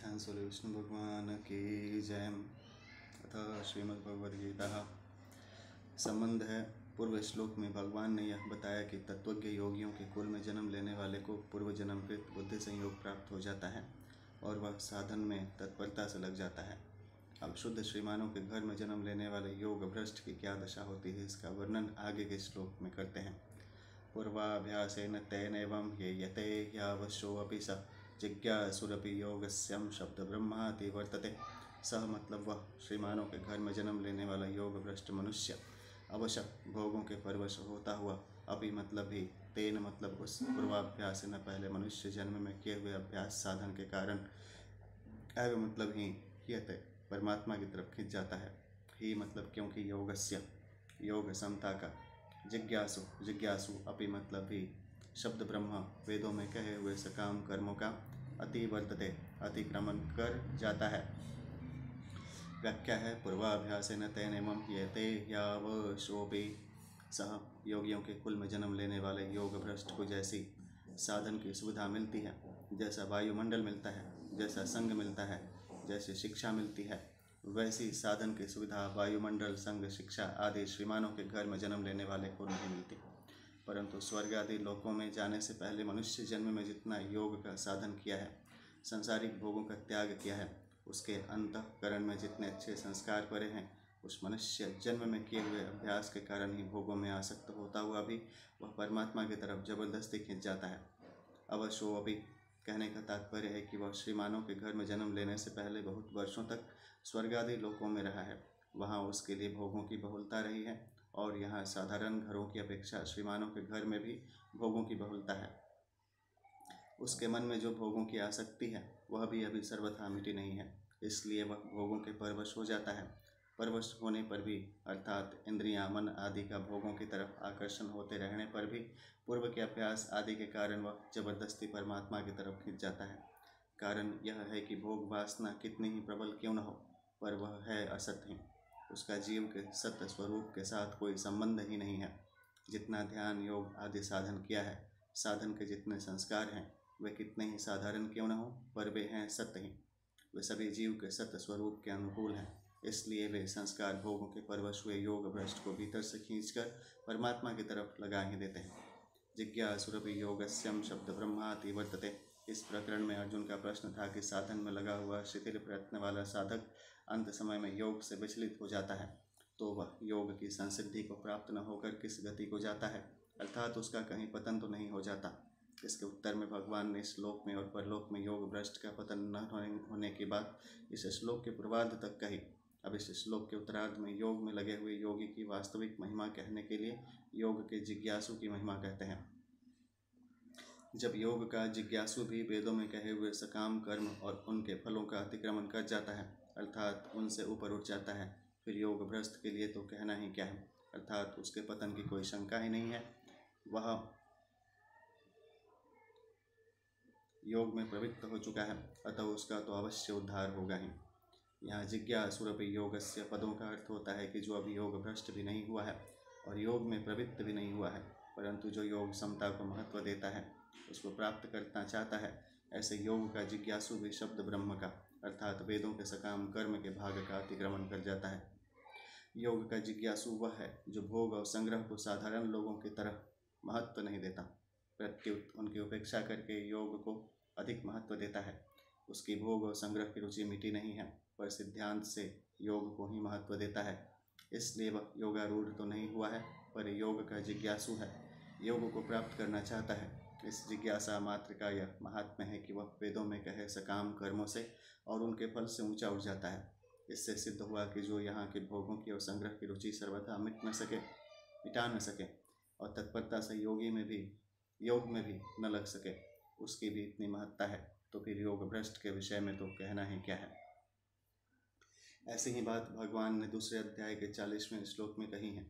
ध्यान सूर्य विष्णु भगवान की जय। अतः श्रीमद्भगवद्गीता संबंध है। पूर्व श्लोक में भगवान ने यह बताया कि तत्वज्ञ योगियों के कुल में जन्म लेने वाले को पूर्व जन्मकृत बुद्धि संयोग प्राप्त हो जाता है और वह साधन में तत्परता से लग जाता है। अब शुद्ध श्रीमानों के घर में जन्म लेने वाले योग भ्रष्ट की क्या दशा होती है, इसका वर्णन आगे के श्लोक में करते हैं। पूर्वाभ्यासेन तेनैवं ये यते ह्यावश्योऽपि स जिज्ञासुरपि योगस्यं शब्द ब्रह्माति वर्तते। सह मतलब वह श्रीमानों के घर में जन्म लेने वाला योग भ्रष्ट मनुष्य अवश्य भोगों के परवश होता हुआ, अपि मतलब ही, तेन मतलब उस पूर्वाभ्यास न पहले मनुष्य जन्म में किए हुए अभ्यास साधन के कारण, एव मतलब ही यते परमात्मा की तरफ खिंच जाता है। ही मतलब क्योंकि योगस्य योग समता का, जिज्ञासु अपि मतलब ही शब्द ब्रह्म वेदों में कहे हुए सकाम कर्मों का अतिवर्तते अतिक्रमण कर जाता है। व्याख्या है पूर्वाभ्यासेन तेनैवं येते ह्यावशोऽपि सह। योगियों के कुल में जन्म लेने वाले योग भ्रष्ट को जैसी साधन की सुविधा मिलती है, जैसा वायुमंडल मिलता है, जैसा संग मिलता है, जैसे शिक्षा मिलती है, वैसी साधन की सुविधा वायुमंडल, संग, शिक्षा आदि श्रीमानों के घर में जन्म लेने वाले को नहीं मिलती। परंतु स्वर्ग आदि लोकों में जाने से पहले मनुष्य जन्म में जितना योग का साधन किया है, संसारिक भोगों का त्याग किया है, उसके अंतःकरण में जितने अच्छे संस्कार पड़े हैं, उस मनुष्य जन्म में किए हुए अभ्यास के कारण ही भोगों में आसक्त होता हुआ भी वह परमात्मा की तरफ जबरदस्ती खिंच जाता है। अवश्यो अभी कहने का तात्पर्य है कि वह श्रीमानों के घर में जन्म लेने से पहले बहुत वर्षों तक स्वर्ग आदि लोकों में रहा है। वहाँ उसके लिए भोगों की बहुलता रही है और यहाँ साधारण घरों की अपेक्षा श्रीमानों के घर में भी भोगों की बहुलता है। उसके मन में जो भोगों की आसक्ति है वह भी अभी सर्वथा मिटी नहीं है, इसलिए वह भोगों के परवश हो जाता है। परवश होने पर भी, अर्थात इंद्रियां, मन आदि का भोगों की तरफ आकर्षण होते रहने पर भी, पूर्व के अभ्यास आदि के कारण वह जबरदस्ती परमात्मा की तरफ खिंच जाता है। कारण यह है कि भोग वासना कितनी ही प्रबल क्यों न हो, पर वह है असत ही। उसका जीव के सत्य स्वरूप के साथ कोई संबंध ही नहीं है। जितना ध्यान, योग आदि साधन किया है, साधन के जितने संस्कार हैं, वे कितने ही साधारण क्यों न हो, पर वे हैं सत्य ही। वे सभी जीव के सत्य स्वरूप के अनुकूल हैं, इसलिए वे संस्कार भोगों के परवश हुए योग भ्रष्ट को भीतर से खींचकर परमात्मा की तरफ लगा ही देते हैं। जिज्ञासुरपि योगस्यम शब्द ब्रह्माति वर्तते। इस प्रकरण में अर्जुन का प्रश्न था कि साधन में लगा हुआ शिथिल प्रयत्न वाला साधक अंत समय में योग से विचलित हो जाता है, तो वह योग की संसिद्धि को प्राप्त न होकर किस गति को जाता है, अर्थात उसका कहीं पतन तो नहीं हो जाता। इसके उत्तर में भगवान ने श्लोक में और परलोक में योग भ्रष्ट का पतन न होने की बात इस श्लोक के पूर्वार्ध तक कही। अब इस श्लोक के उत्तरार्ध में योग में लगे हुए योगी की वास्तविक महिमा कहने के लिए योग के जिज्ञासु की महिमा कहते हैं। जब योग का जिज्ञासु भी वेदों में कहे हुए सकाम कर्म और उनके फलों का अतिक्रमण कर जाता है, अर्थात उनसे ऊपर उठ जाता है, फिर योग भ्रष्ट के लिए तो कहना ही क्या है, अर्थात उसके पतन की कोई शंका ही नहीं है। वह योग में प्रवृत्त हो चुका है, अतः उसका तो अवश्य उद्धार होगा ही। यहाँ जिज्ञासुरपि योगस्य पदों का अर्थ होता है कि जो अभी योग भ्रष्ट भी नहीं हुआ है और योग में प्रवृत्त भी नहीं हुआ है, परंतु जो योग समता को महत्व देता है, उसको प्राप्त करना चाहता है, ऐसे योग का जिज्ञासु भी शब्द ब्रह्म का, अर्थात वेदों के सकाम कर्म के भाग का अतिक्रमण कर जाता है। योग का जिज्ञासु वह है जो भोग और संग्रह को साधारण लोगों की तरह महत्व नहीं देता, प्रत्युत उनकी उपेक्षा करके योग को अधिक महत्व देता है। उसकी भोग और संग्रह की रुचि मिटी नहीं है, पर सिद्धांत से योग को ही महत्व देता है, इसलिए वह योगारूढ़ तो नहीं हुआ है, पर योग का जिज्ञासु है, योग को प्राप्त करना चाहता है। इस जिज्ञासा मात्र का यह महात्म्य है कि वह वेदों में कहे सकाम कर्मों से और उनके फल से ऊंचा उठ जाता है। इससे सिद्ध हुआ कि जो यहाँ के भोगों की और संग्रह की रुचि सर्वथा मिटा न सके और तत्परता से योग में भी न लग सके, उसकी भी इतनी महत्ता है, तो फिर योग भ्रष्ट के विषय में तो कहना ही क्या है। ऐसी ही बात भगवान ने दूसरे अध्याय के 40वें श्लोक में कही है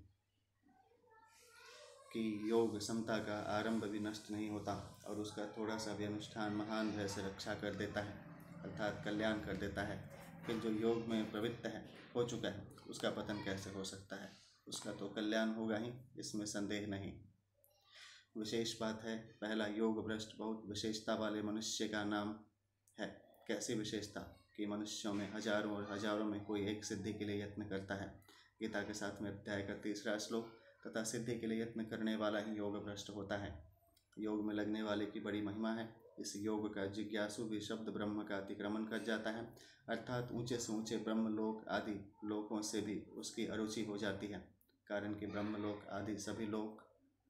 कि योग समता का आरंभ भी नष्ट नहीं होता और उसका थोड़ा सा भी अनुष्ठान महान भय से रक्षा कर देता है, अर्थात कल्याण कर देता है। फिर जो योग में प्रवृत्त हो चुका है, उसका पतन कैसे हो सकता है, उसका तो कल्याण होगा ही, इसमें संदेह नहीं। विशेष बात है, पहला योग भ्रष्ट बहुत विशेषता वाले मनुष्य का नाम है, कैसी विशेषता कि मनुष्यों में हजारों और हजारों में कोई एक सिद्धि के लिए यत्न करता है। गीता के 7वें अध्याय का 3रा श्लोक। तथा सिद्धि के लिए यत्न करने वाला ही योग भ्रष्ट होता है। योग में लगने वाले की बड़ी महिमा है। इस योग का जिज्ञासु भी शब्द ब्रह्म का अतिक्रमण कर जाता है, अर्थात ऊंचे से ऊंचे ब्रह्मलोक आदि लोकों से भी उसकी अरुचि हो जाती है। कारण कि ब्रह्मलोक आदि सभी लोक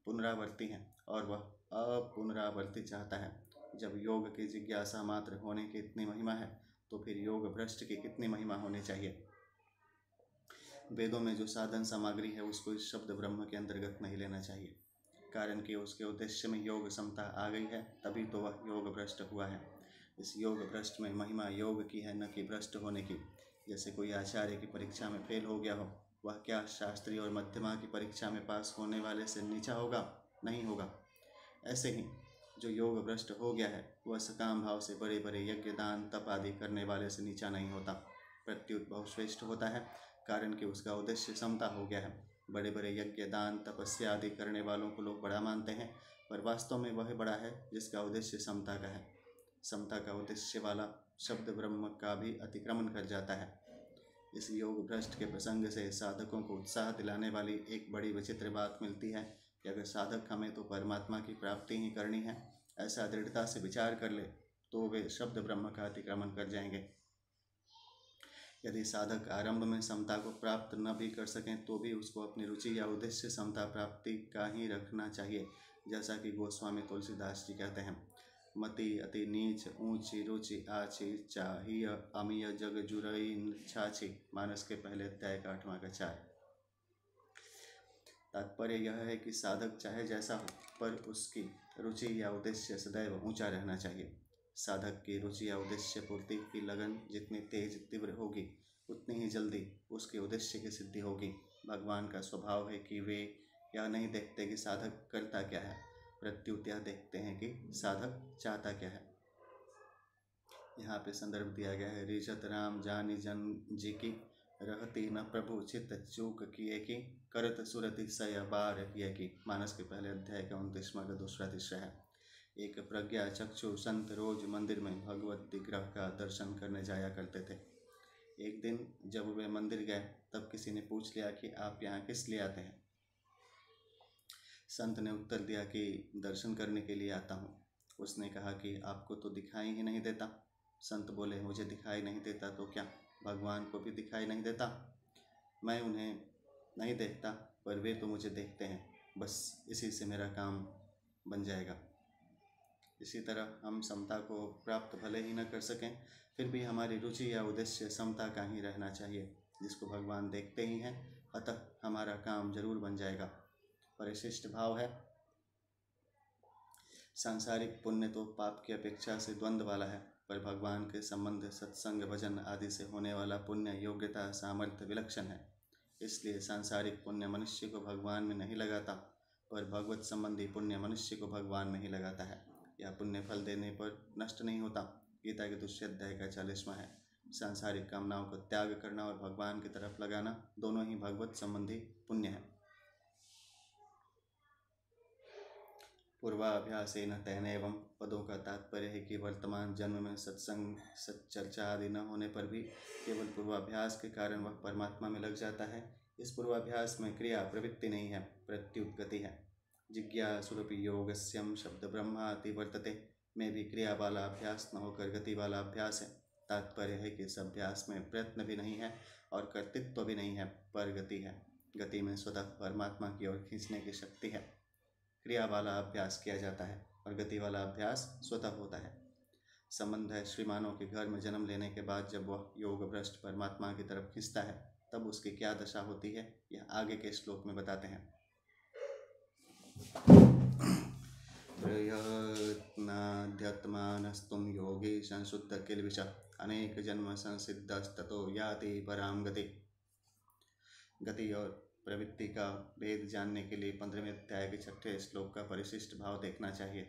पुनरावर्ती हैं और वह अपुनरावर्ती चाहता है। जब योग की जिज्ञासा मात्र होने की इतनी महिमा है तो फिर योग भ्रष्ट की कितनी महिमा होनी चाहिए। वेदों में जो साधन सामग्री है उसको इस शब्द ब्रह्म के अंतर्गत नहीं लेना चाहिए। कारण कि उसके उद्देश्य में योग समता आ गई है, तभी तो वह योग भ्रष्ट हुआ है। इस योग भ्रष्ट में महिमा योग की है, न कि भ्रष्ट होने की। जैसे कोई आचार्य की परीक्षा में फेल हो गया हो, वह क्या शास्त्री और मध्यमा की परीक्षा में पास होने वाले से नीचा होगा? नहीं होगा। ऐसे ही जो योग भ्रष्ट हो गया है वह सकाम भाव से बड़े बड़े यज्ञ दान तप आदि करने वाले से नीचा नहीं होता, प्रत्युत बहुश्रेष्ठ होता है। कारण कि उसका उद्देश्य समता हो गया है। बड़े बड़े यज्ञ दान तपस्या आदि करने वालों को लोग बड़ा मानते हैं, पर वास्तव में वह बड़ा है जिसका उद्देश्य समता का है। समता का उद्देश्य वाला शब्द ब्रह्म का भी अतिक्रमण कर जाता है। इस योग भ्रष्ट के प्रसंग से साधकों को उत्साह दिलाने वाली एक बड़ी विचित्र बात मिलती है कि अगर साधक हमें तो परमात्मा की प्राप्ति ही करनी है ऐसा दृढ़ता से विचार कर ले तो वे शब्द ब्रह्म का अतिक्रमण कर जाएंगे। यदि साधक आरंभ में समता को प्राप्त न भी कर सकें तो भी उसको अपनी रुचि या उद्देश्य समता प्राप्ति का ही रखना चाहिए। जैसा कि गोस्वामी तुलसीदास जी कहते हैं, मति अति नीच ऊंची रुचि आछी चाहिए अमीय जग जुरई छाछी। मानस के पहले अध्याय का 8वां का 4। तात्पर्य यह है कि साधक चाहे जैसा हो पर उसकी रुचि या उद्देश्य सदैव ऊंचा रहना चाहिए। साधक की रुचि या उद्देश्य पूर्ति की लगन जितनी तेज तीव्र होगी उतनी ही जल्दी उसके उद्देश्य की सिद्धि होगी। भगवान का स्वभाव है कि वे यह नहीं देखते कि साधक करता क्या है, प्रत्युत यह देखते हैं कि साधक चाहता क्या है। यहाँ पे संदर्भ दिया गया है, रिजत राम जानी जन जी की रहती न प्रभु चित चूक किए की करत सुरति सय बार किए की। मानस के पहले अध्याय का 29वां का 2-3 है। एक प्रज्ञा चक्षु संत रोज मंदिर में भगवत विग्रह का दर्शन करने जाया करते थे। एक दिन जब वे मंदिर गए तब किसी ने पूछ लिया कि आप यहाँ किस लिए आते हैं। संत ने उत्तर दिया कि दर्शन करने के लिए आता हूँ। उसने कहा कि आपको तो दिखाई ही नहीं देता। संत बोले, मुझे दिखाई नहीं देता तो क्या भगवान को भी दिखाई नहीं देता? मैं उन्हें नहीं देखता पर वे तो मुझे देखते हैं, बस इसी से मेरा काम बन जाएगा। इसी तरह हम समता को प्राप्त भले ही न कर सकें फिर भी हमारी रुचि या उद्देश्य समता का ही रहना चाहिए, जिसको भगवान देखते ही हैं, अतः हमारा काम जरूर बन जाएगा। परिशिष्ट भाव है, सांसारिक पुण्य तो पाप की अपेक्षा से द्वंद्व वाला है, पर भगवान के संबंध सत्संग भजन आदि से होने वाला पुण्य योग्यता सामर्थ्य विलक्षण है। इसलिए सांसारिक पुण्य मनुष्य को भगवान में नहीं लगाता, पर भगवत संबंधी पुण्य मनुष्य को भगवान में ही लगाता है। यह पुण्य फल देने पर नष्ट नहीं होता। गीता के 2 अध्याय का 40वां है। सांसारिक कामनाओं को त्याग करना और भगवान की तरफ लगाना दोनों ही भगवत संबंधी पुण्य है। पूर्वाभ्यासेन तेन एवं पदों का तात्पर्य है कि वर्तमान जन्म में सत्संग सच्चर्चा आदि न होने पर भी केवल पूर्वाभ्यास के कारण वह परमात्मा में लग जाता है। इस पूर्वाभ्यास में क्रिया प्रवृत्ति नहीं है, प्रत्युत गति है। जिज्ञासुरपि योगस्यम शब्द ब्रह्माति वर्तते में भी क्रिया वाला अभ्यास न होकर गति वाला अभ्यास है। तात्पर्य है कि इस अभ्यास में प्रयत्न भी नहीं है और कर्तृत्व भी नहीं है, पर गति है। गति में स्वतः परमात्मा की ओर खींचने की शक्ति है। क्रिया वाला अभ्यास किया जाता है और गति वाला अभ्यास स्वतः होता है। संबंध है, श्रीमानों के घर में जन्म लेने के बाद जब वह योग भ्रष्ट परमात्मा की तरफ खींचता है तब उसकी क्या दशा होती है, यह आगे के श्लोक में बताते हैं। प्रयत्नाध्यत्मानस्तुम योगी संशुद्ध किल्बिष अनेक जन्म संसिद्धस्ततो याति पराम गति। गति और प्रवृत्ति का भेद जानने के लिए 15वें अध्याय के 6ठे श्लोक का परिशिष्ट भाव देखना चाहिए।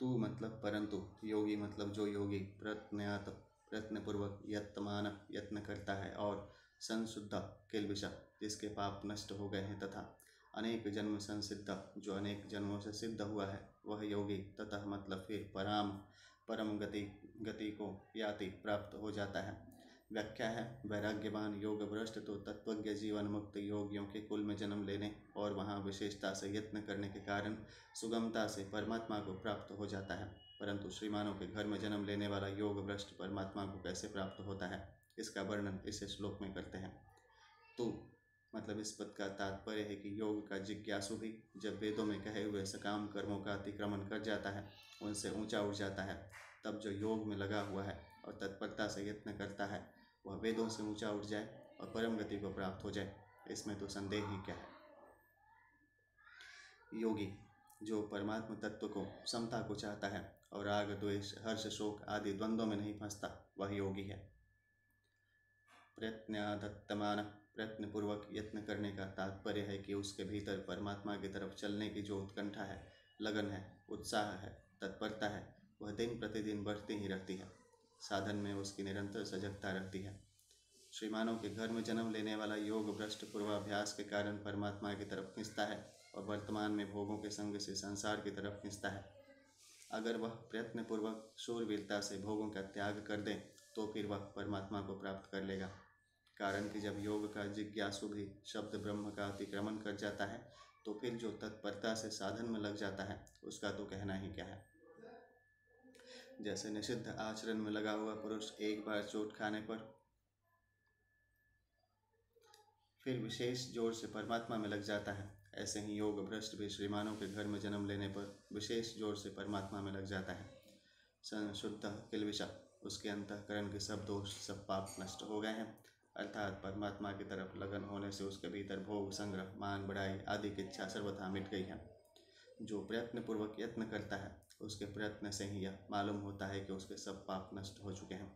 तू मतलब परंतु, योगी मतलब जो योगी, प्रयत्नात् प्रयत्नपूर्वक यत्मान यत्न करता है, और संशुद्ध किल्बिष जिसके पाप नष्ट हो गए हैं, तथा अनेक जन्म संसिद्ध, जो अनेक जन्मों से सिद्ध हुआ है वह योगी, ततः मतलब फिर परम गति को याति प्राप्त हो जाता है। व्याख्या है, वैराग्यवान योग भ्रष्ट तो तत्वज्ञ जीवन मुक्त योगियों के कुल में जन्म लेने और वहाँ विशेषता से यत्न करने के कारण सुगमता से परमात्मा को प्राप्त हो जाता है, परंतु श्रीमानों के घर में जन्म लेने वाला योग भ्रष्ट परमात्मा को कैसे प्राप्त होता है, इसका वर्णन इस श्लोक में करते हैं। तो मतलब इस पद का तात्पर्य है कि योग का जिज्ञासु भी जब वेदों में कहे हुए सकाम कर्मों का अतिक्रमण कर जाता है, उनसे ऊंचा उठ जाता है, तब जो योग में लगा हुआ है और तत्परता से यत्न करता है वह वेदों से ऊंचा उठ जाए और परम गति को प्राप्त हो जाए, इसमें तो संदेह ही क्या है। योगी जो परमात्म तत्व को समता को चाहता है और राग द्वेष हर्ष शोक आदि द्वंद्वों में नहीं फंसता, वह योगी है। प्रयत्नादत्तमान, प्रयत्न पूर्वक यत्न करने का तात्पर्य है कि उसके भीतर परमात्मा की तरफ चलने की जो उत्कंठा है, लगन है, उत्साह है, तत्परता है, वह दिन प्रतिदिन बढ़ती ही रहती है। साधन में उसकी निरंतर सजगता रहती है। श्रीमानों के घर में जन्म लेने वाला योग भ्रष्ट पूर्वाभ्यास के कारण परमात्मा की तरफ खींचता है और वर्तमान में भोगों के संग से संसार की तरफ खींचता है। अगर वह प्रयत्न पूर्वक शूरवीरता से भोगों का त्याग कर दे तो फिर वह परमात्मा को प्राप्त कर लेगा, कारण कि जब योग का जिज्ञासु भी शब्द ब्रह्म का अतिक्रमण कर जाता है तो फिर जो तत्परता से साधन में लग जाता है उसका तो कहना ही क्या है। जैसे निषिद्ध आचरण में लगा हुआ पुरुष एक बार चोट खाने पर फिर विशेष जोर से परमात्मा में लग जाता है, ऐसे ही योग भ्रष्ट भी श्रीमानों के घर में जन्म लेने पर विशेष जोर से परमात्मा में लग जाता है। संशुद्ध किलविषा, उसके अंतःकरण के सब दोष सब पाप नष्ट हो गए हैं, अर्थात परमात्मा की तरफ लगन होने से उसके भीतर भोग संग्रह मान बढ़ाई आदि की इच्छा सर्वथा मिट गई है। जो प्रयत्न पूर्वक यत्न करता है उसके प्रयत्न से ही यह मालूम होता है कि उसके सब पाप नष्ट हो चुके हैं।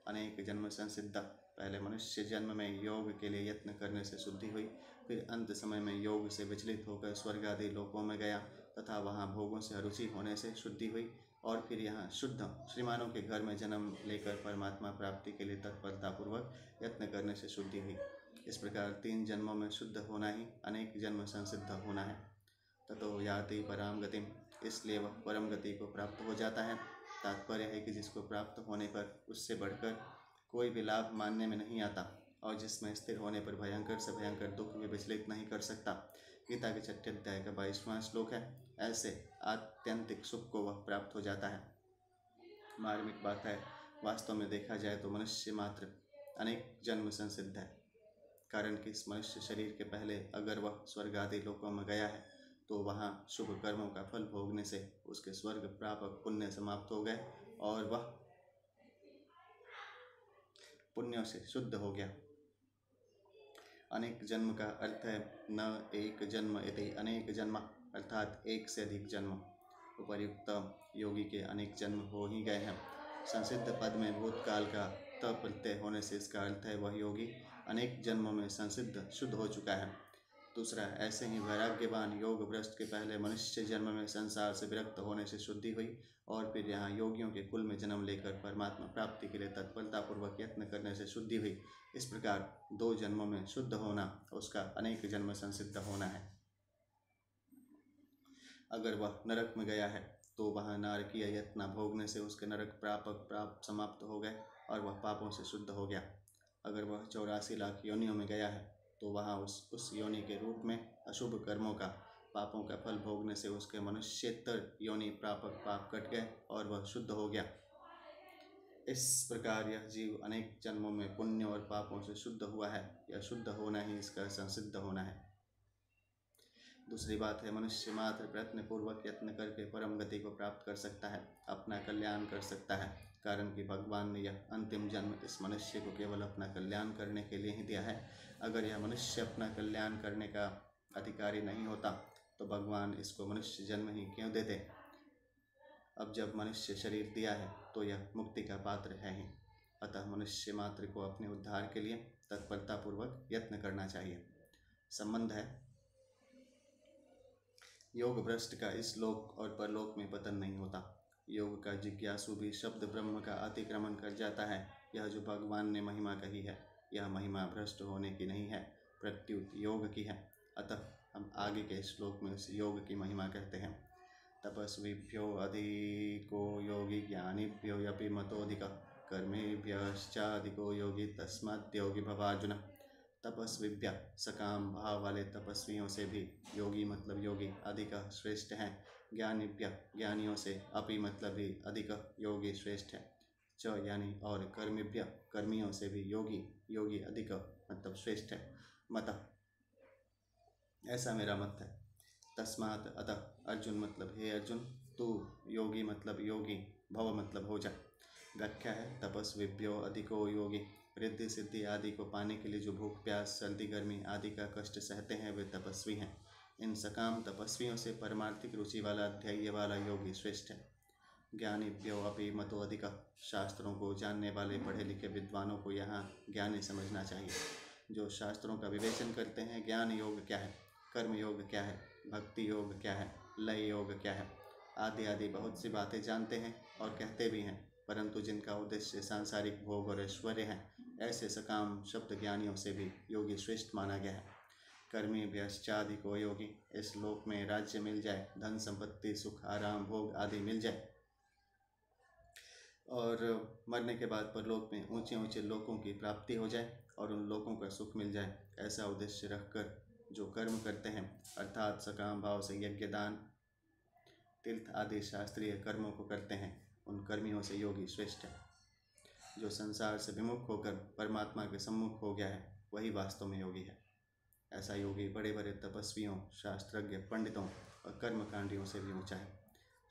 अनेक जन्म संसिद्ध, पहले मनुष्य जन्म में योग के लिए यत्न करने से शुद्धि हुई, फिर अंत समय में योग से विचलित होकर स्वर्ग आदि लोकों में गया तथा वहाँ भोगों से अरुचि होने से शुद्धि हुई, और फिर यहाँ शुद्ध श्रीमानों के घर में जन्म लेकर परमात्मा प्राप्ति के लिए तत्परतापूर्वक यत्न करने से शुद्धि हुई। इस प्रकार 3 जन्मों में शुद्ध होना ही अनेक जन्म संसिद्ध होना है। ततो याति पराम गतिम, इसलिए वह परम गति को प्राप्त हो जाता है। तात्पर्य है कि जिसको प्राप्त होने पर उससे बढ़कर कोई भी लाभ मानने में नहीं आता और जिसमें स्थिर होने पर भयंकर से भयंकर दुख भी विचलित नहीं कर सकता। गीता के 6 अध्याय का 22वां श्लोक है। ऐसे आत्यंतिक सुख को वह प्राप्त हो जाता है। मार्मिक बात है, वास्तव में देखा जाए तो मनुष्य मात्र अनेक जन्म संसिद्ध है, कारण कि इस मनुष्य शरीर के पहले अगर वह स्वर्ग आदि लोकों में गया है तो वहाँ शुभ कर्मों का फल भोगने से उसके स्वर्ग प्रापक पुण्य समाप्त हो गए और वह पुण्यों से शुद्ध हो गया। अनेक जन्म का अर्थ है न एक जन्म इति अनेक जन्म, अर्थात एक से अधिक जन्म। उपर्युक्त योगी के अनेक जन्म हो ही गए हैं। संसिद्ध पद में भूतकाल का त प्रत्यय होने से इसका अर्थ है वह योगी अनेक जन्मों में संसिद्ध शुद्ध हो चुका है। दूसरा, ऐसे ही वैराग्यवान योग भ्रष्ट के पहले मनुष्य जन्म में संसार से विरक्त होने से शुद्धि हुई और फिर यहाँ योगियों के कुल में जन्म लेकर परमात्मा प्राप्ति के लिए तत्परतापूर्वक यत्न करने से शुद्धि हुई। इस प्रकार 2 जन्मों में शुद्ध होना उसका अनेक जन्म संसिद्ध होना है। अगर वह नरक में गया है तो वहाँ नारकीय यत्न भोगने से उसके नरक प्राप समाप्त हो गए और वह पापों से शुद्ध हो गया। अगर वह 84 लाख योनियों में गया है तो वहाँ उस योनि के रूप में अशुभ कर्मों का पापों का फल भोगने से उसके मनुष्येतर योनि प्रापक पाप कट गए और वह शुद्ध हो गया। इस प्रकार यह जीव अनेक जन्मों में पुण्य और पापों से शुद्ध हुआ है। यह शुद्ध होना ही इसका संसिद्ध होना है। दूसरी बात है, मनुष्य मात्र प्रयत्न पूर्वक यत्न करके परम गति को प्राप्त कर सकता है, अपना कल्याण कर सकता है, कारण कि भगवान ने यह अंतिम जन्म इस मनुष्य को केवल अपना कल्याण करने के लिए ही दिया है। अगर यह मनुष्य अपना कल्याण करने का अधिकारी नहीं होता तो भगवान इसको मनुष्य जन्म ही क्यों देते। अब जब मनुष्य शरीर दिया है तो यह मुक्ति का पात्र है ही, अतः मनुष्य मात्र को अपने उद्धार के लिए तत्परतापूर्वक यत्न करना चाहिए। संबंध है, योग भ्रष्ट का इस लोक और परलोक में पतन नहीं होता। योग का जिज्ञासु भी शब्द ब्रह्म का अतिक्रमण कर जाता है। यह जो भगवान ने महिमा कही है, यह महिमा भ्रष्ट होने की नहीं है, प्रत्युत योग की है। अतः हम आगे के श्लोक में उस योग की महिमा कहते हैं। तपस्विभ्यो अधिको योगी ज्ञानिभ्यो यपि मतोऽधिकः कर्मेभ्यश्चाधिको योगी तस्मात् योगी भवार्जुन। तपस्विभ्य सकाम भाव वाले तपस्वियों से भी योगी मतलब योगी अधिक श्रेष्ठ हैं। ज्ञानिभ्य ज्ञानियों से अपि मतलब भी अधिक योगी श्रेष्ठ है। च यानी और कर्मिभ्य कर्मियों से भी योगी योगी अधिक मतलब श्रेष्ठ है। मत ऐसा मेरा मत है। तस्मात् अतः अर्जुन मतलब हे अर्जुन, तू योगी मतलब योगी, भव मतलब हो जा। व्याख्या है तपस्विभ्यो अधिको योगी, रिद्धि सिद्धि आदि को पाने के लिए जो भूख प्यास सर्दी गर्मी आदि का कष्ट सहते हैं वे तपस्वी हैं। इन सकाम तपस्वियों से परमार्थिक रुचि वाला ध्येय वाला योगी श्रेष्ठ है। ज्ञानिभ्यो अपि मतो अधिक, शास्त्रों को जानने वाले पढ़े लिखे विद्वानों को यहाँ ज्ञानी समझना चाहिए। जो शास्त्रों का विवेचन करते हैं ज्ञान योग क्या है, कर्म योग क्या है, भक्ति योग क्या है, लय योग क्या है आदि आदि बहुत सी बातें जानते हैं और कहते भी हैं, परंतु जिनका उद्देश्य सांसारिक भोग और ऐश्वर्य है ऐसे सकाम शब्द ज्ञानियों से भी योगी श्रेष्ठ माना गया है। कर्मी व्यश्चाधिको योगी, इस लोक में राज्य मिल जाए, धन संपत्ति सुख आराम भोग आदि मिल जाए और मरने के बाद परलोक में ऊंचे ऊंचे लोकों की प्राप्ति हो जाए और उन लोकों का सुख मिल जाए, ऐसा उद्देश्य रखकर जो कर्म करते हैं अर्थात सकाम भाव से यज्ञ दान तीर्थ आदि शास्त्रीय कर्मों को करते हैं, उन कर्मियों से योगी श्रेष्ठ है। जो संसार से विमुख होकर परमात्मा के सम्मुख हो गया है वही वास्तव में योगी है। ऐसा योगी बड़े बड़े तपस्वियों शास्त्रज्ञ पंडितों और कर्मकांडियों से भी ऊंचा है,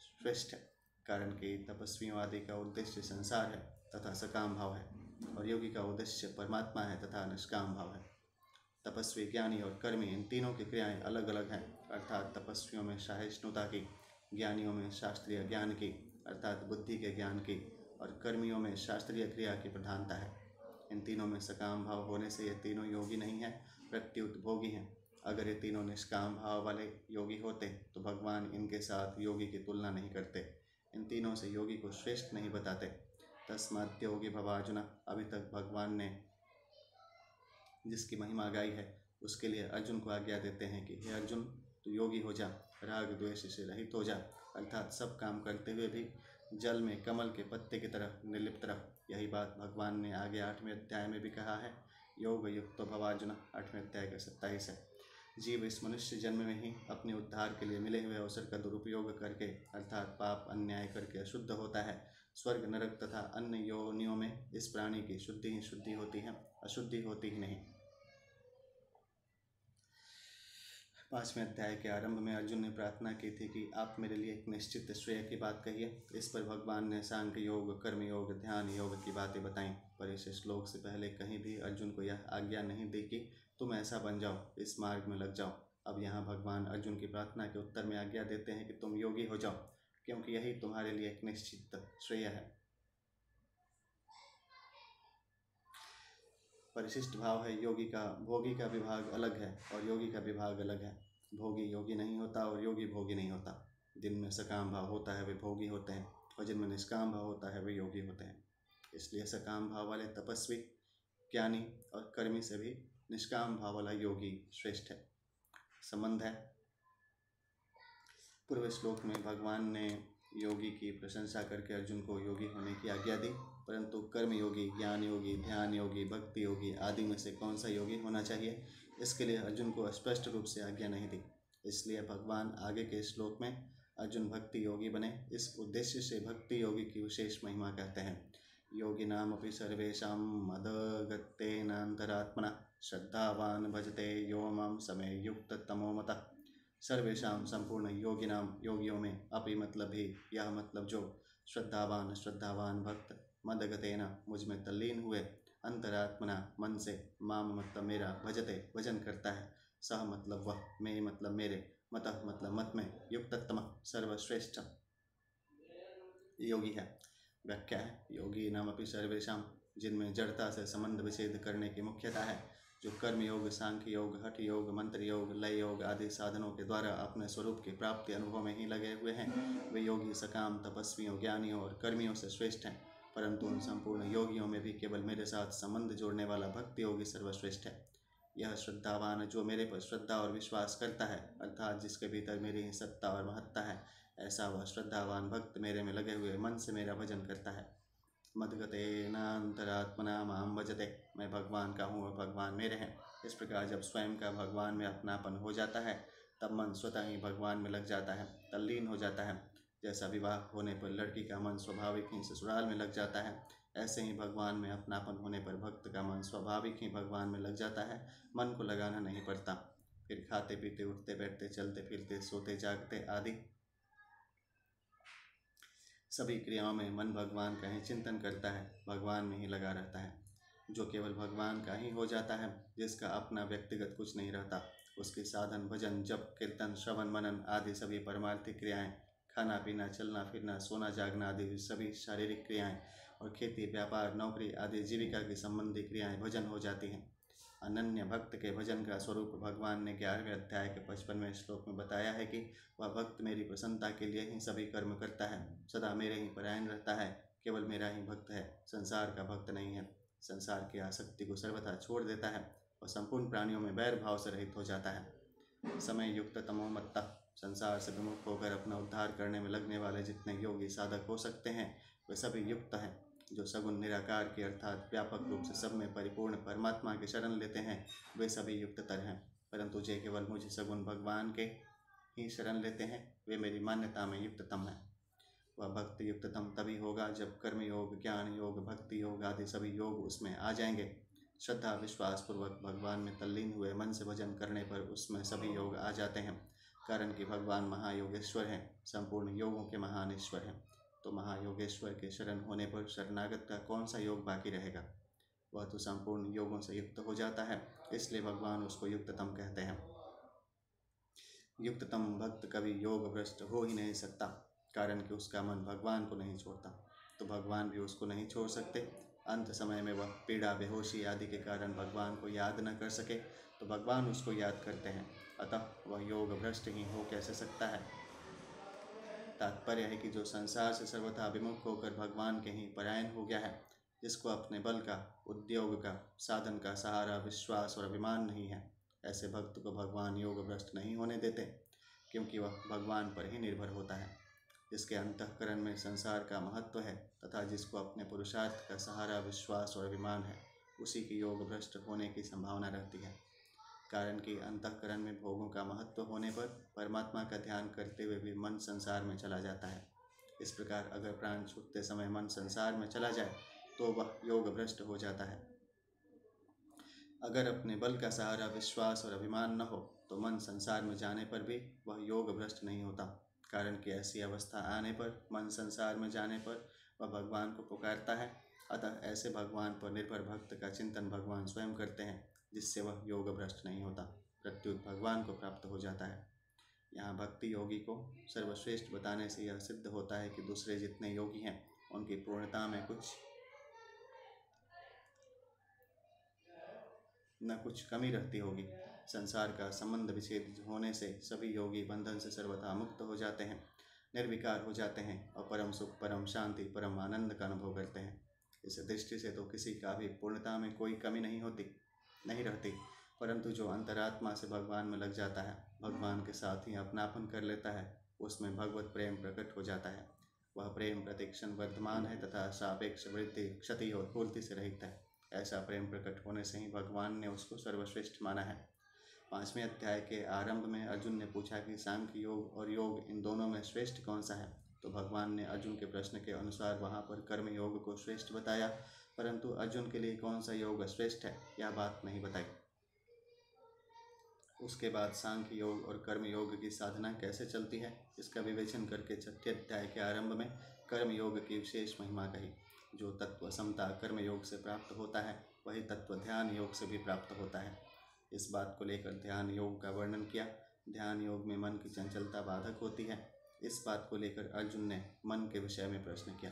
श्रेष्ठ है। कारण कि तपस्वियों आदि का उद्देश्य संसार है तथा सकाम भाव है और योगी का उद्देश्य परमात्मा है तथा निष्काम भाव है। तपस्वी ज्ञानी और कर्मी इन तीनों की क्रियाएं अलग अलग हैं, अर्थात तपस्वियों में सहिष्णुता की, ज्ञानियों में शास्त्रीय ज्ञान की अर्थात बुद्धि के ज्ञान की और कर्मियों में शास्त्रीय क्रिया की प्रधानता है। इन तीनों में सकाम भाव होने से ये तीनों योगी नहीं हैं, प्रत्युत भोगी हैं। अगर ये तीनों निष्काम भाव वाले योगी होते तो भगवान इनके साथ योगी की तुलना नहीं करते, इन तीनों से योगी को श्रेष्ठ नहीं बताते। तस्मात् योगी भवार्जुन, अभी तक भगवान ने जिसकी महिमा गाई है उसके लिए अर्जुन को आज्ञा देते हैं कि हे अर्जुन, तू योगी हो जा, राग द्वेष से रहित हो जा, अर्थात सब काम करते हुए भी जल में कमल के पत्ते की तरह निर्लिप्त रह। यही बात भगवान ने आगे 8वें अध्याय में भी कहा है। योग युक्त भवार्जुन 8वें अध्याय का 27 है। जीव इस मनुष्य जन्म में ही अपने उद्धार के लिए मिले हुए अवसर का दुरुपयोग करके अर्थात पाप अन्याय करके अशुद्ध होता है। स्वर्ग नरक तथा अन्य योनियों में इस प्राणी की शुद्धि ही शुद्धि होती है, अशुद्धि होती ही नहीं। 5वें अध्याय के आरंभ में अर्जुन ने प्रार्थना की थी कि आप मेरे लिए एक निश्चित श्रेय की बात कहिए। इस पर भगवान ने सांख्य योग कर्म योग ध्यान योग की बातें बताईं, पर इस श्लोक से पहले कहीं भी अर्जुन को यह आज्ञा नहीं दी कि तुम ऐसा बन जाओ, इस मार्ग में लग जाओ। अब यहाँ भगवान अर्जुन की प्रार्थना के उत्तर में आज्ञा देते हैं कि तुम योगी हो जाओ, क्योंकि यही तुम्हारे लिए एक निश्चित श्रेय है। परिशिष्ट भाव है योगी का, भोगी का विभाग अलग है और योगी का विभाग अलग है। भोगी योगी नहीं होता और योगी भोगी नहीं होता। जिनमें सकाम भाव होता है वे भोगी होते हैं और जिनमें निष्काम भाव होता है वे योगी होते हैं। इसलिए सकाम भाव वाले तपस्वी ज्ञानी और कर्मी से भी निष्काम भाव वाला योगी श्रेष्ठ है। संबंध है, पूर्व श्लोक में भगवान ने योगी की प्रशंसा करके अर्जुन को योगी होने की आज्ञा दी, परंतु कर्म योगी, ज्ञान योगी, ध्यान योगी, भक्ति योगी आदि में से कौन सा योगी होना चाहिए इसके लिए अर्जुन को स्पष्ट रूप से आज्ञा नहीं दी। इसलिए भगवान आगे के श्लोक में अर्जुन भक्ति योगी बने, इस उद्देश्य से भक्ति योगी की विशेष महिमा कहते हैं। योगिनामपि सर्वेषां मदगतेनान्तरात्मना श्रद्धावान भजते यो मां समे युक्त तमो मतः। सर्वेषां संपूर्ण योगिनाम योगियों में अपि मतलब भी यह मतलब जो श्रद्धावान भक्त मदगतेना मुझ में तल्लीन हुए, अंतरात्मना मन से, माम मतलब मेरा, भजते वजन करता है, सह मतलब वह, मे मतलब मेरे, मतः मतलब मत में, युक्ततम सर्वश्रेष्ठ योगी है। व्याख्या है योगी नाम अपि सर्वेषां, जिनमें जड़ता से संबंध विच्छेद करने की मुख्यता है, जो कर्म योग, सांख्य योग, हठ योग, मंत्र योग, लय योग आदि साधनों के द्वारा अपने स्वरूप की प्राप्ति अनुभव में ही लगे हुए हैं, वे योगी सकाम तपस्वियों ज्ञानियों और कर्मियों से श्रेष्ठ हैं। परंतु उन संपूर्ण योगियों में भी केवल मेरे साथ संबंध जोड़ने वाला भक्ति योगी सर्वश्रेष्ठ है। यह श्रद्धावान जो मेरे पर श्रद्धा और विश्वास करता है, अर्थात जिसके भीतर मेरी ही सत्ता और महत्ता है, ऐसा वह श्रद्धावान भक्त मेरे में लगे हुए मन से मेरा भजन करता है। मद्गतेनान्तरात्मना मां भजते, मैं भगवान का हूँ और भगवान मेरे हैं। इस प्रकार जब स्वयं का भगवान में अपनापन हो जाता है तब मन स्वतः ही भगवान में लग जाता है, तल्लीन हो जाता है। जैसा विवाह होने पर लड़की का मन स्वाभाविक ही ससुराल में लग जाता है, ऐसे ही भगवान में अपनापन होने पर भक्त का मन स्वाभाविक ही भगवान में लग जाता है। मन को लगाना नहीं पड़ता। फिर खाते पीते, उठते बैठते, चलते फिरते, सोते जागते आदि सभी क्रियाओं में मन भगवान का ही चिंतन करता है, भगवान में ही लगा रहता है। जो केवल भगवान का ही हो जाता है, जिसका अपना व्यक्तिगत कुछ नहीं रहता, उसके साधन भजन, जप, कीर्तन, श्रवण, मनन आदि सभी परमार्थिक क्रियाएं, खाना पीना, चलना फिरना, सोना जागना आदि सभी शारीरिक क्रियाएं और खेती, व्यापार, नौकरी आदि जीविका की संबंधी क्रियाएं भजन हो जाती हैं। अनन्य भक्त के भजन का स्वरूप भगवान ने 11वें अध्याय के 55वें श्लोक में बताया है कि वह भक्त मेरी प्रसन्नता के लिए ही सभी कर्म करता है, सदा मेरे ही परायण रहता है, केवल मेरा ही भक्त है, संसार का भक्त नहीं है। संसार की आसक्ति को सर्वथा छोड़ देता है और संपूर्ण प्राणियों में वैर भाव से रहित हो जाता है। समय युक्त तमोमत्ता, संसार से विमुख होकर अपना उद्धार करने में लगने वाले जितने योगी साधक हो सकते हैं वे सभी युक्त हैं। जो सगुण निराकार के अर्थात व्यापक रूप से सब में परिपूर्ण परमात्मा की शरण लेते हैं वे सभी युक्ततर हैं, परंतु जो केवल मुझे सगुण भगवान के ही शरण लेते हैं वे मेरी मान्यता में युक्ततम हैं। वह भक्त युक्ततम तभी होगा जब कर्म योग, ज्ञान योग, भक्ति योग आदि सभी योग उसमें आ जाएंगे। श्रद्धा विश्वास पूर्वक भगवान में तल्लीन हुए मन से भजन करने पर उसमें सभी योग आ जाते हैं, कारण कि भगवान महायोगेश्वर हैं, संपूर्ण योगों के महान ईश्वर हैं। तो महायोगेश्वर के शरण होने पर शरणागत का कौन सा योग बाकी रहेगा? वह तो संपूर्ण योगों से युक्त हो जाता है, इसलिए भगवान उसको युक्ततम कहते हैं। युक्ततम भक्त कभी योग भ्रष्ट हो ही नहीं सकता, कारण कि उसका मन भगवान को नहीं छोड़ता, तो भगवान भी उसको नहीं छोड़ सकते। अंत समय में वह पीड़ा, बेहोशी आदि के कारण भगवान को याद न कर सके तो भगवान उसको याद करते हैं, अतः वह योग भ्रष्ट ही हो कैसे सकता है। तात्पर्य है कि जो संसार से सर्वथा विमुख होकर भगवान के ही परायण हो गया है, जिसको अपने बल का, उद्योग का, साधन का सहारा, विश्वास और अभिमान नहीं है, ऐसे भक्त को भगवान योग भ्रष्ट नहीं होने देते, क्योंकि वह भगवान पर ही निर्भर होता है। जिसके अंतःकरण में संसार का महत्व है तथा जिसको अपने पुरुषार्थ का सहारा, विश्वास और अभिमान है, उसी की योग भ्रष्ट होने की संभावना रहती है, कारण कि अंतःकरण में भोगों का महत्व होने पर परमात्मा का ध्यान करते हुए भी मन संसार में चला जाता है। इस प्रकार अगर प्राण छूटते समय मन संसार में चला जाए तो वह योग भ्रष्ट हो जाता है। अगर अपने बल का सहारा, विश्वास और अभिमान न हो तो मन संसार में जाने पर भी वह योग भ्रष्ट नहीं होता, कारण कि ऐसी अवस्था आने पर, मन संसार में जाने पर वह भगवान को पुकारता है, अतः ऐसे भगवान पर निर्भर भक्त का चिंतन भगवान स्वयं करते हैं, जिससे वह योग भ्रष्ट नहीं होता, प्रत्युत भगवान को प्राप्त हो जाता है। यहाँ भक्ति योगी को सर्वश्रेष्ठ बताने से यह सिद्ध होता है कि दूसरे जितने योगी हैं उनकी पूर्णता में कुछ कमी रहती होगी। संसार का संबंध विच्छेद होने से सभी योगी बंधन से सर्वथा मुक्त हो जाते हैं, निर्विकार हो जाते हैं और परम सुख, परम शांति, परम आनंद का अनुभव करते हैं। इस दृष्टि से तो किसी का भी पूर्णता में कोई कमी नहीं रहती, परंतु जो अंतरात्मा से भगवान में लग जाता है, भगवान के साथ ही अपनापन कर लेता है, उसमें भगवत प्रेम प्रकट हो जाता है। वह प्रेम प्रतिक्षण वर्धमान है तथा सापेक्ष वृद्धि, क्षति और पूर्ति से रहित है। ऐसा प्रेम प्रकट होने से ही भगवान ने उसको सर्वश्रेष्ठ माना है। 5वें अध्याय के आरंभ में अर्जुन ने पूछा कि सांख्य योग और योग, इन दोनों में श्रेष्ठ कौन सा है? तो भगवान ने अर्जुन के प्रश्न के अनुसार वहाँ पर कर्म योग को श्रेष्ठ बताया, परंतु अर्जुन के लिए कौन सा योग श्रेष्ठ है यह बात नहीं बताई। उसके बाद सांख्य योग और कर्म योग की साधना कैसे चलती है इसका विवेचन करके 6ठे अध्याय के आरंभ में कर्म योग की विशेष महिमा कही। जो तत्व समता कर्म योग से प्राप्त होता है वही तत्व ध्यान योग से भी प्राप्त होता है। इस बात को लेकर ध्यान योग का वर्णन किया। ध्यान योग में मन की चंचलता बाधक होती है। इस बात को लेकर अर्जुन ने मन के विषय में प्रश्न किया।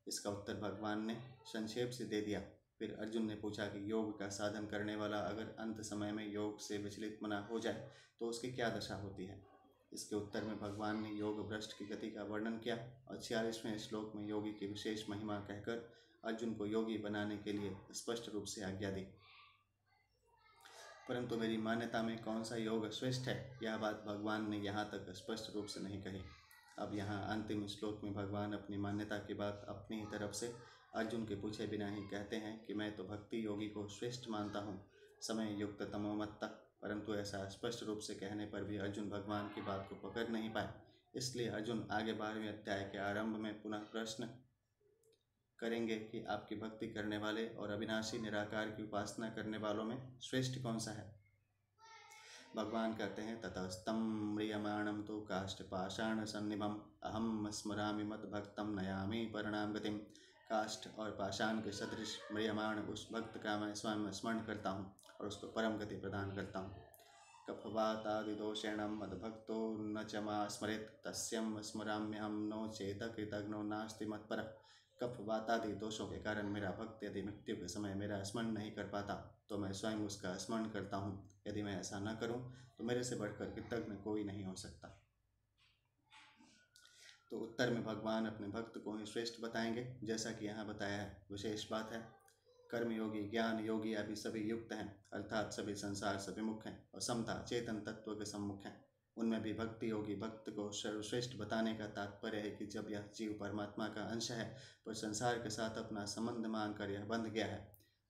इसका उत्तर भगवान ने संक्षेप से दे दिया। फिर अर्जुन ने पूछा कि योग का साधन करने वाला अगर अंत समय में योग से विचलित मना हो जाए तो उसकी क्या दशा होती है। इसके उत्तर में भगवान ने योग भ्रष्ट की गति का वर्णन किया और 46वें श्लोक में योगी की विशेष महिमा कहकर अर्जुन को योगी बनाने के लिए स्पष्ट रूप से आज्ञा दी। परंतु मेरी मान्यता में कौन सा योग श्रेष्ठ है, यह बात भगवान ने यहाँ तक स्पष्ट रूप से नहीं कही। अब यहाँ अंतिम श्लोक में भगवान अपनी मान्यता की बात अपनी ही तरफ से अर्जुन के पूछे बिना ही कहते हैं कि मैं तो भक्ति योगी को श्रेष्ठ मानता हूँ, समय युक्त तमोमत्ता। परंतु ऐसा स्पष्ट रूप से कहने पर भी अर्जुन भगवान की बात को पकड़ नहीं पाए। इसलिए अर्जुन आगे 12वें अध्याय के आरंभ में पुनः प्रश्न करेंगे कि आपकी भक्ति करने वाले और अविनाशी निराकार की उपासना करने वालों में श्रेष्ठ कौन सा है। भगवान कहते हैं, ततस्तं म्रियमाणं तु काष्ठपाषाण सन्निभम अहम स्मरामि मत भक्तम नयामि परणाम गतिम। काष्ठ और पाषाण के सदृश म्रियमाण उस भक्त का मैं स्वयं स्मरण करता हूँ और उसको परम गति प्रदान करता हूँ। कफवातादिदोषेण मद्भक्तो न च मा स्मरेत् तस्यं स्मराम्यहं नो चेत कृतघ्नो नास्ति मत्परः। कफ वातादि दोषों के कारण मेरा भक्त यदि मृत्यु के समय मेरा स्मरण नहीं कर पाता तो मैं स्वयं उसका स्मरण करता हूँ। यदि मैं ऐसा न करूँ तो मेरे से बढ़कर कृतज्ञ कोई नहीं हो सकता। तो उत्तर में भगवान अपने भक्त को ही श्रेष्ठ बताएंगे, जैसा कि यहाँ बताया है। विशेष बात है, कर्मयोगी, ज्ञान योगी अभी सभी युक्त हैं, अर्थात सभी संसार से विमुख हैं और समता चेतन तत्व के सम्मुख हैं। उनमें भी भक्ति योगी भक्त को सर्वश्रेष्ठ बताने का तात्पर्य है कि जब यह जीव परमात्मा का अंश है पर संसार के साथ अपना संबंध मानकर यह बंध गया है,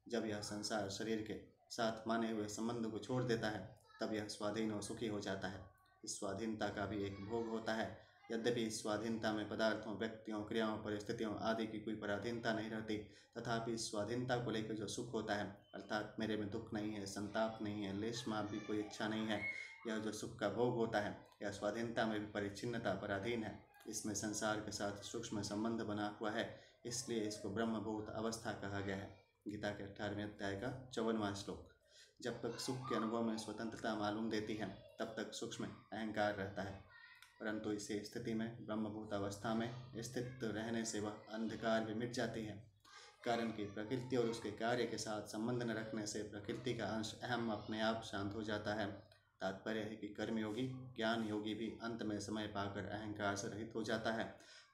जब यह संसार शरीर के साथ माने हुए संबंध को छोड़ देता है तब यह स्वाधीन और सुखी हो जाता है। इस स्वाधीनता का भी एक भोग होता है। यद्यपि इस स्वाधीनता में पदार्थों, व्यक्तियों, क्रियाओं, परिस्थितियों आदि की कोई पराधीनता नहीं रहती, तथापि इस स्वाधीनता को लेकर जो सुख होता है, अर्थात मेरे में दुख नहीं है, संताप नहीं है, लेश माप भी कोई इच्छा नहीं है, यह जो सुख का भोग होता है, यह स्वाधीनता में भी परिच्छिन्नता पराधीन है। इसमें संसार के साथ सूक्ष्म संबंध बना हुआ है, इसलिए इसको ब्रह्मभूत अवस्था कहा गया है। गीता के 18वें अध्याय का 54वां श्लोक। जब तक सुख के अनुभव में स्वतंत्रता मालूम देती है तब तक सूक्ष्म अहंकार रहता है, परंतु इसी स्थिति में ब्रह्मभूत अवस्था में स्थित रहने से वह अंधकार भी मिट जाती है। कारण कि प्रकृति और उसके कार्य के साथ संबंध न रखने से प्रकृति का अंश अहम अपने आप शांत हो जाता है। तात्पर्य है कि कर्मयोगी, ज्ञान योगी भी अंत में समय पाकर अहंकार से रहित हो जाता है,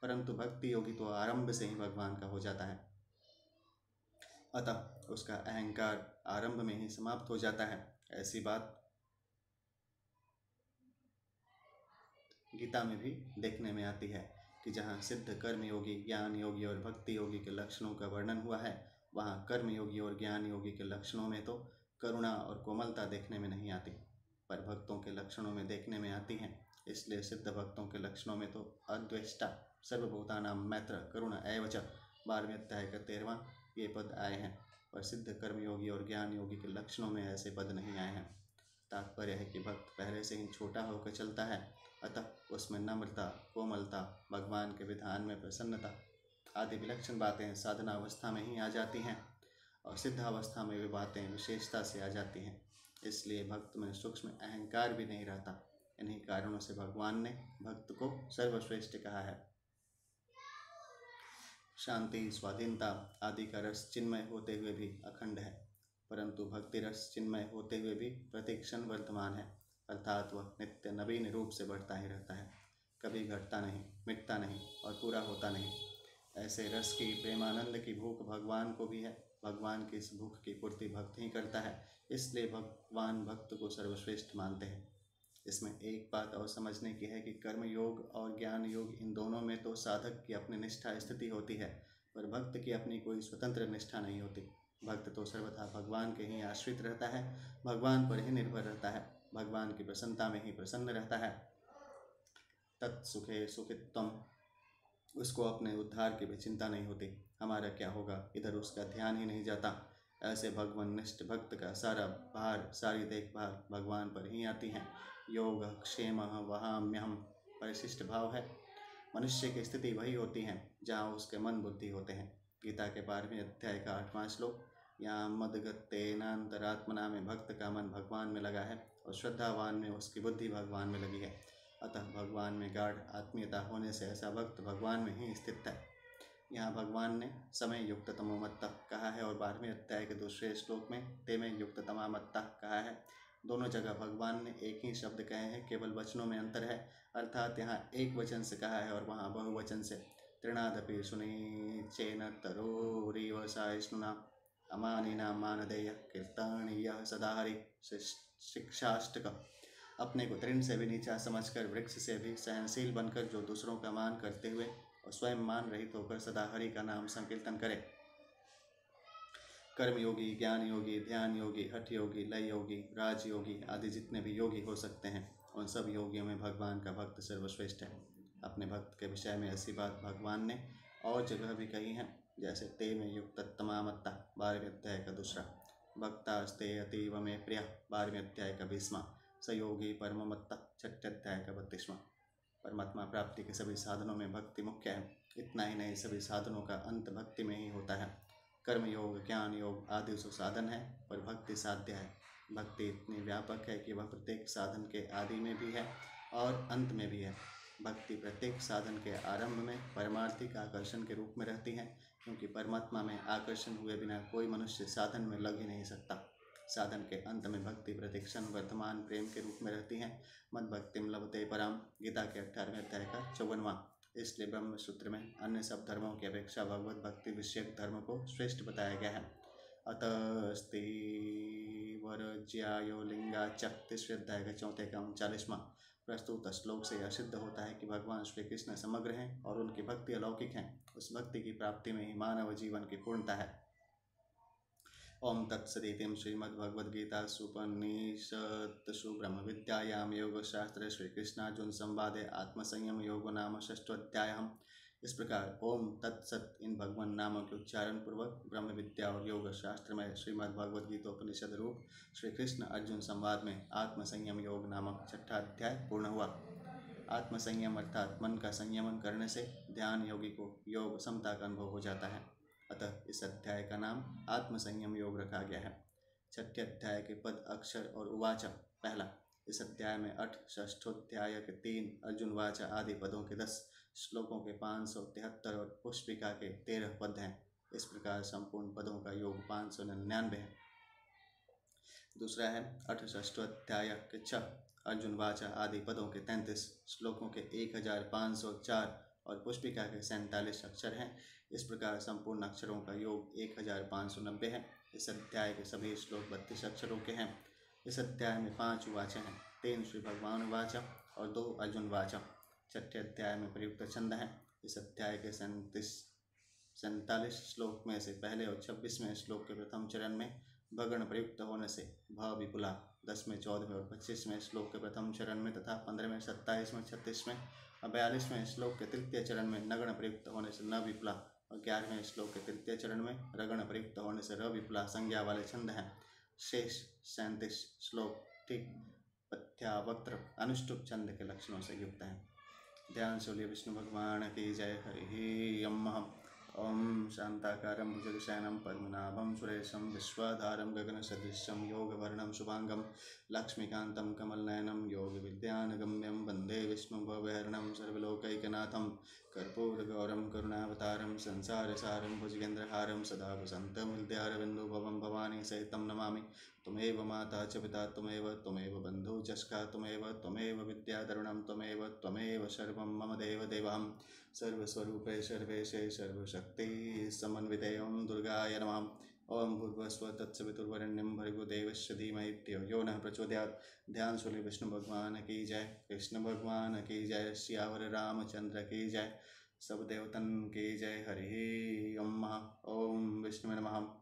परंतु भक्ति योगी तो आरंभ से ही भगवान का हो जाता है, अतः उसका अहंकार आरंभ में ही समाप्त हो जाता है। ऐसी बात गीता में भी देखने में आती है कि जहाँ सिद्ध कर्मयोगी, ज्ञान योगी और भक्ति योगी के लक्षणों का वर्णन हुआ है, वहाँ कर्मयोगी और ज्ञान योगी के लक्षणों में तो करुणा और कोमलता देखने में नहीं आती, पर भक्तों के लक्षणों में देखने में आती हैं। इसलिए सिद्ध भक्तों के लक्षणों में तो अद्वेष्टा, सर्वभूतानां मैत्र करुणा एव च 12वें अध्याय का 13वां ये पद आए हैं, पर सिद्ध कर्मयोगी और ज्ञान योगी के लक्षणों में ऐसे पद नहीं आए हैं। तात्पर्य है कि भक्त पहले से ही छोटा होकर चलता है, अतः उसमें नम्रता, कोमलता, भगवान के विधान में प्रसन्नता आदि विलक्षण बातें साधना अवस्था में ही आ जाती हैं और सिद्ध अवस्था में वे बातें विशेषता से आ जाती हैं। इसलिए भक्त में सूक्ष्म अहंकार भी नहीं रहता। इन्हीं कारणों से भगवान ने भक्त को सर्वश्रेष्ठ कहा है। शांति, स्वाधीनता आदि का रस चिन्मय होते हुए भी अखंड है, परंतु भक्ति रस चिन्मय होते हुए भी प्रतिक्षण वर्तमान है, अर्थात वह नित्य नवीन रूप से बढ़ता ही रहता है, कभी घटता नहीं, मिटता नहीं और पूरा होता नहीं। ऐसे रस की, प्रेमानंद की भूख भगवान को भी है। भगवान की इस भूख की पूर्ति भक्त ही करता है, इसलिए भगवान भक्त को सर्वश्रेष्ठ मानते हैं। इसमें एक बात और समझने की है कि कर्म योग और ज्ञान योग इन दोनों में तो साधक की अपनी निष्ठा स्थिति होती है, पर भक्त की अपनी कोई स्वतंत्र निष्ठा नहीं होती। भक्त तो सर्वथा भगवान के ही आश्रित रहता है, भगवान पर ही निर्भर रहता है, भगवान की प्रसन्नता में ही प्रसन्न रहता है। तत्सुखे सुखित्वम, उसको अपने उद्धार की भी चिंता नहीं होती, हमारा क्या होगा इधर उसका ध्यान ही नहीं जाता। ऐसे भगवाननिष्ठ भक्त का सारा भार, सारी देखभाल भगवान पर ही आती है। योग क्षेम वहाम्यहम परिशिष्ट भाव है। मनुष्य की स्थिति वही होती है जहाँ उसके मन बुद्धि होते हैं। गीता के 12वें अध्याय का 8वां श्लोक। यहाँ मदगतेनांतरात्मना में भक्त का मन भगवान में लगा है और श्रद्धावान में उसकी बुद्धि भगवान में लगी है, अतः भगवान में गाढ़ आत्मीयता होने से ऐसा भक्त भगवान में ही स्थित है। यहाँ भगवान ने समय युक्त तमोमत्ता कहा है और 12वें अध्याय के दूसरे श्लोक में तेमें युक्त तमामत्ता कहा है। दोनों जगह भगवान ने एक ही शब्द कहे हैं, केवल वचनों में अंतर है, अर्थात यहाँ एक वचन से कहा है और वहाँ बहुवचन से। तृणादपि सुनी चेन तरोरिव सहिष्णुना, अमानिना मानदेय कीर्तनीय सदा हरि शिक्षाष्टक। अपने को तृण से भी नीचा समझकर, वृक्ष से भी सहनशील बनकर जो दूसरों का मान करते हुए और स्वयं मान रहित होकर सदा हरि का नाम संकीर्तन करे। कर्म योगी, ज्ञान योगी, ध्यान योगी, हठ योगी, लय योगी, राज योगी आदि जितने भी योगी हो सकते हैं, उन सब योगियों में भगवान का भक्त सर्वश्रेष्ठ है। अपने भक्त के विषय में ऐसी बात भगवान ने और जगह भी कही है, जैसे ते में युक्त तमामत्ता 12वें अध्याय का दूसरा, भक्तास्ते अतीव में प्रिय 12वें अध्याय का 20वां, सयोगी परममत्ता 6ठे अध्याय का 32वां। परमात्मा प्राप्ति के सभी साधनों में भक्ति मुख्य है। इतना ही नहीं, सभी साधनों का अंत भक्ति में ही होता है। कर्म योग, ज्ञान योग आदि सो साधन है, पर भक्ति साध्य है। भक्ति इतनी व्यापक है कि वह प्रत्येक साधन के आदि में भी है और अंत में भी है। भक्ति प्रत्येक साधन के आरंभ में परमार्थिक आकर्षण के रूप में रहती है, क्योंकि परमात्मा में आकर्षण हुए बिना कोई मनुष्य साधन में लग ही नहीं सकता। साधन के अंत में भक्ति प्रतिक्षण वर्तमान प्रेम के रूप में रहती है। मद भक्तिम लभते पराम, गीता के 18वें अध्याय का 54वां। इसलिए ब्रह्म सूत्र में अन्य सब धर्मों की अपेक्षा भगवत भक्ति विषयक धर्म को श्रेष्ठ बताया गया है। अतस्ति वरज्यायो लिंगाच 3रे अध्याय के 4 का 39वां। प्रस्तुत श्लोक से यह सिद्ध होता है कि भगवान श्री कृष्ण समग्र हैं और उनकी भक्ति अलौकिक है। उस भक्ति की प्राप्ति में ही मानव जीवन की पूर्णता है। ओम तत्सदिति श्रीमद्भगवद्गीतासु उपनिषत्सु ब्रह्म विद्यायां योगशास्त्रे श्रीकृष्णार्जुन संवादे आत्मसंयम योग नाम 6वाध्याय। इस प्रकार ओम तत्सत इन भगवान नामों के उच्चारण पूर्वक ब्रह्म विद्या और योग शास्त्र में श्रीमद्भगवद्गीतोपनिषद रूप श्री कृष्ण अर्जुन संवाद में आत्मसंयम योग नामक 6ठा अध्याय पूर्ण हुआ। आत्मसंयम अर्थात मन का संयमन करने से ध्यान योगी को योग समता का अनुभव हो जाता है। अतः इस अध्याय का नाम आत्मसंयम योग रखा गया है। 6ठे अध्याय के पद, अक्षर और उवाच। पहला, इस अध्याय में 8, षष्ठोध्याय के 3, अर्जुन वाचा आदि पदों के 10, श्लोकों के 573 और पुष्पिका के 13 पद हैं। इस प्रकार संपूर्ण पदों का योग 599 है। दूसरा है 8 षष्ठोध्याय के 6, अर्जुन वाचा आदि पदों के 33, श्लोकों के 1504 और पुष्पिका के 47 अक्षर हैं। इस प्रकार संपूर्ण अक्षरों का योग 1590 है। इस अध्याय के सभी श्लोक 32 अक्षरों के हैं। इस अध्याय में 5 वाचा हैं, 3 श्री भगवान वाचा और 2 अर्जुन वाचा। 6ठे अध्याय में प्रयुक्त छंद हैं। इस अध्याय के 47 श्लोक में से पहले और 26वें श्लोक के प्रथम चरण में भगण प्रयुक्त होने से भ विपुला, 10वें, 14वें और 25वें श्लोक के प्रथम चरण में तथा 15वें, 27वें, 36वें और 42वें श्लोक के तृतीय चरण में नगण प्रयुक्त होने से न विपुला और 11वें श्लोक के तृतीय चरण में रगण प्रयुक्त होने से र विपुला संज्ञा वाले छंद हैं। शेष 37 श्लोक ठीक पथ्यावक्त्र अनुष्टुप छंद के लक्षणों से युक्त हैं। ध्यान सूर्य विष्णु भगवान की जय। हरि ओम। ओम शांताकारं भुजगशयनं पद्मनाभं सुरेशं विश्वाधारं गगनसदृशं योगवर्णं शुभांगं लक्ष्मीकान्तं कमलनयनं योगविद्यानगम्यं वन्दे विष्णुभवहरणं सर्वलोकैकनाथं कर्पूरगौरं करुणावतारं संसारसारं भुजगेन्द्रहारं सदा वसन्तं हृदयारविन्दुभवं भवानी सहितं नमामि। त्वमेव माता च पिता त्वमेव बन्धु च सखा त्वमेव विद्याधरणं त्वमेव सर्वं मम देवदेवं सर्वस्वरूपे सर्वेशे सर्वशक्ति समन्विते ओं दुर्गाय नमः। ओं भूर्भुवस्व तत्सवितुर्वरेण्यं भर्गो देवस्य धीमहि धियो यो नः प्रचोदयात्। ध्यान सूर्य विष्णु भगवान की जय। कृष्ण भगवान की जय। सियावर रामचंद्र की जय। सब देवतन की जय। हरि ओम। ओम विष्णु नमः।